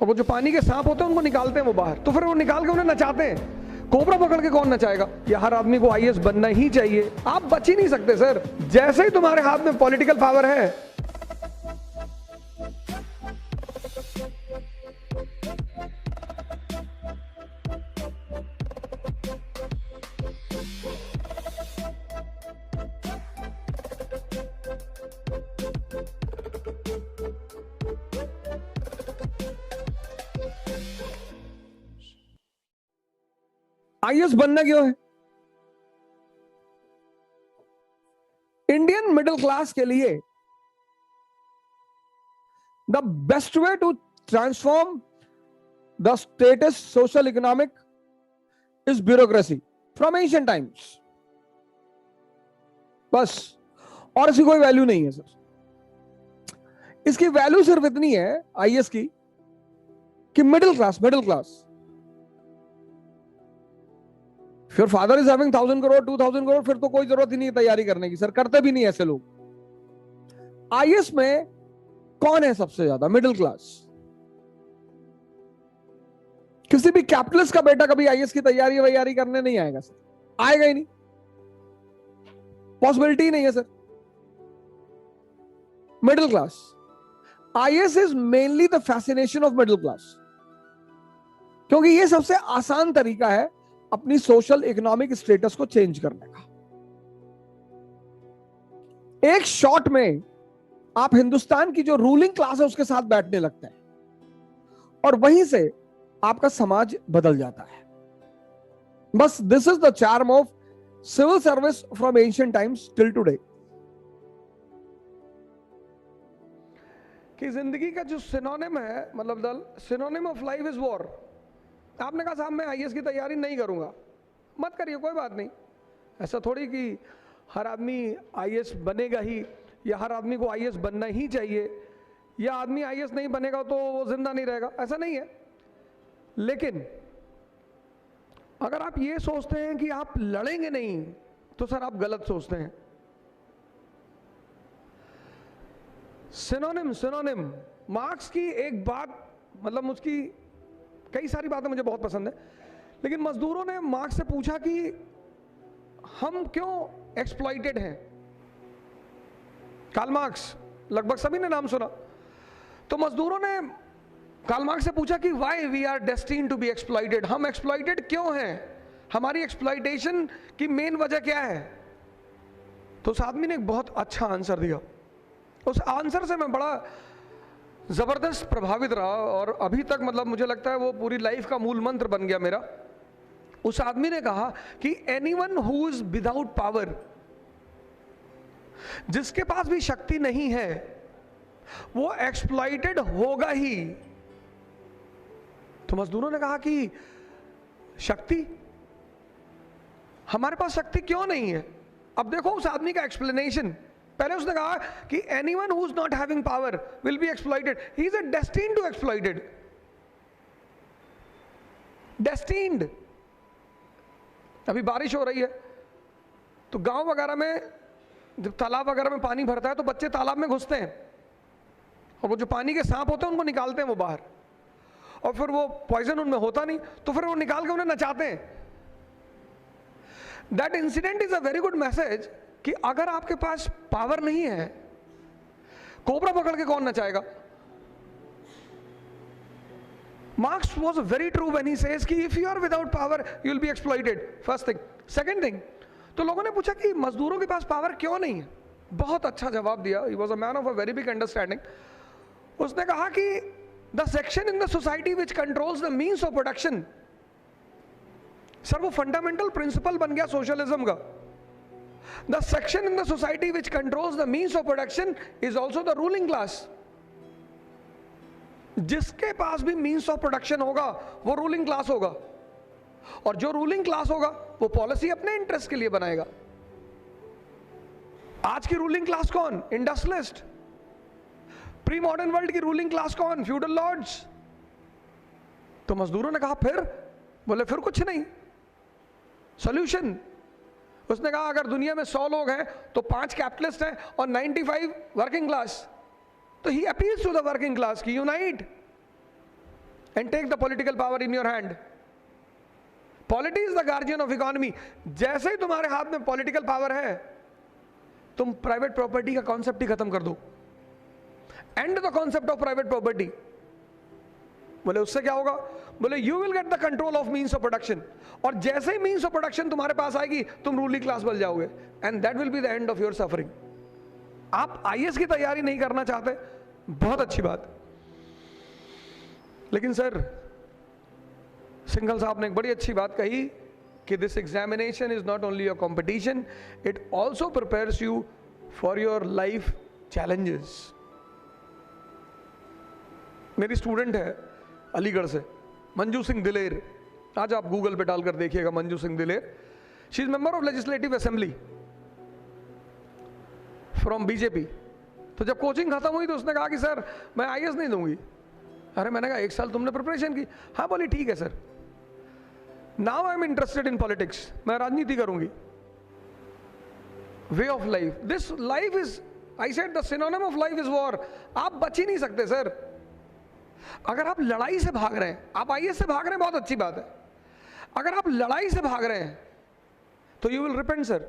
और वो जो पानी के सांप होते हैं उनको निकालते हैं वो बाहर, तो फिर वो निकाल के उन्हें नचाते हैं। कोबरा पकड़ के कौन नचाएगा? या हर आदमी को आईएएस बनना ही चाहिए। आप बच ही नहीं सकते सर, जैसे ही तुम्हारे हाथ में पॉलिटिकल पावर है। आईएएस बनना क्यों है? इंडियन मिडिल क्लास के लिए the best way to transform the status social economic is bureaucracy from ancient times. बस, और इसकी कोई वैल्यू नहीं है सर। इसकी वैल्यू सिर्फ इतनी है आईएएस की कि मिडिल क्लास फिर father is having 1000 crore 2000 crore, फिर तो कोई जरूरत ही नहीं है तैयारी करने की सर, करते भी नहीं ऐसे लोग। आईएएस में कौन है सबसे ज्यादा? Middle class. किसी भी कैपिटलिस्ट का बेटा कभी आईएएस की तैयारी करने नहीं आएगा सर, आएगा ही नहीं, पॉसिबिलिटी नहीं है sir. Middle class, IAS is mainly the fascination of middle class, क्योंकि ये सबसे आसान तरीका है अपनी सोशल इकोनॉमिक स्टेटस को चेंज करने का। एक शॉट में आप हिंदुस्तान की जो रूलिंग क्लास है उसके साथ बैठने लगते हैं और वहीं से आपका समाज बदल जाता है। बस this is the charm of civil service from ancient times till today. कि जिंदगी का जो सिनोनिम है, मतलब the synonym of life is war. आपने कहा साहब मैं आईएएस की तैयारी नहीं करूंगा, मत करिए, कोई बात नहीं। ऐसा थोड़ी कि हर आदमी आईएएस बनेगा ही, या हर आदमी को आईएएस बनना ही चाहिए, या आदमी आईएएस नहीं बनेगा तो वो जिंदा नहीं रहेगा, ऐसा नहीं है। लेकिन अगर आप ये सोचते हैं कि आप लड़ेंगे नहीं, तो सर आप गलत सोचते हैं। सिनोनिम मार्क्स की एक बात, मतलब उसकी कई सारी बातें मुझे बहुत पसंद है, लेकिन मजदूरों ने मार्क्स से पूछा कि हम क्यों एक्सप्लॉइटेड हैं। कार्ल मार्क्स, लगभग सभी ने नाम सुना। तो मजदूरों ने कार्ल मार्क्स से पूछा कि why we are destined to be exploited, हम एक्सप्लॉइटेड क्यों हैं, हमारी एक्सप्लॉइटेशन की मेन वजह क्या है। तो उस आदमी ने एक बहुत अच्छा आंसर दिया। उस आंसर से मैं बड़ा जबरदस्त प्रभावित रहा और अभी तक, मतलब मुझे लगता है वो पूरी लाइफ का मूल मंत्र बन गया मेरा। उस आदमी ने कहा कि anyone who is without power, जिसके पास भी शक्ति नहीं है, वो एक्सप्लॉइटेड होगा ही। तो मजदूरों ने कहा कि शक्ति, हमारे पास शक्ति क्यों नहीं है? अब देखो उस आदमी का एक्सप्लेनेशन। पहले उसने कहा कि anyone who is not having power will be exploited, he is destined to exploited. Destined. अभी बारिश हो रही है तो गांव वगैरह में जब तालाब वगैरह में पानी भरता है तो बच्चे तालाब में घुसते हैं और वो जो पानी के सांप होते हैं उनको निकालते हैं वो बाहर, और फिर वो पॉइजन उनमें होता नहीं तो फिर वो निकाल के उन्हें नचाते हैं। That incident is a very good message कि अगर आपके पास पावर नहीं है, कोबरा पकड़ के कौन नचाएगा? Marx was very true when he says कि if you are without power you will be exploited. First thing. Second thing, तो लोगों ने पूछा कि मजदूरों के पास पावर क्यों नहीं है? बहुत अच्छा जवाब दिया। He was a man of a very big understanding. उसने कहा कि the section in the society which controls the means of production, sir वो फंडामेंटल प्रिंसिपल बन गया सोशलिज्म का। The section in the society which controls the means of production is also the ruling class. जिसके पास भी means of production होगा वो ruling class होगा, और जो रूलिंग क्लास होगा वो पॉलिसी अपने इंटरेस्ट के लिए बनाएगा। आज की रूलिंग क्लास कौन? इंडस्ट्रियलिस्ट। प्री मॉडर्न वर्ल्ड की रूलिंग क्लास कौन? Feudal lords. तो मजदूरों ने कहा फिर, बोले फिर कुछ नहीं, सॉल्यूशन। उसने कहा अगर दुनिया में 100 लोग हैं तो 5 कैपिटलिस्ट हैं और 95 वर्किंग क्लास। तो he appeals to the working class की unite. and take the political power in your hand. Polity is the guardian of economy. जैसे ही तुम्हारे हाथ में पॉलिटिकल पावर है, तुम प्राइवेट प्रॉपर्टी का कॉन्सेप्ट ही खत्म कर दो. And the concept of private property. बोले उससे क्या होगा? बोले you will get the control of means of production. और जैसे ही मीन्स ऑफ प्रोडक्शन तुम्हारे पास आएगी, तुम रूलिंग क्लास बन जाओगे. And that will be the end of your suffering. आप आईएएस की तैयारी नहीं करना चाहते, बहुत अच्छी बात. लेकिन सर, सिंघल साहब ने एक बड़ी अच्छी बात कही कि this examination is not only your competition, it also prepares you for your life challenges. मेरी स्टूडेंट है अलीगढ़ से, मंजू सिंह दिलेर. आज आप गूगल पे डालकर देखिएगा मंजू सिंह दिलेर. She is member of legislative assembly from BJP. तो जब कोचिंग खत्म हुई तो उसने कहा कि सर मैं आईएएस नहीं दूंगी. अरे मैंने कहा 1 साल तुमने प्रिपरेशन की. हाँ, बोली ठीक है sir. Now I am interested in politics. मैं राजनीति करूंगी. Way of life, this life is, I said the synonym of life is war. आप बच ही नहीं सकते सर. अगर आप लड़ाई से भाग रहे हैं, आप आईएएस से भाग रहे हैं, बहुत अच्छी बात है. अगर आप लड़ाई से भाग रहे हैं तो यू विल रिपेंट सर.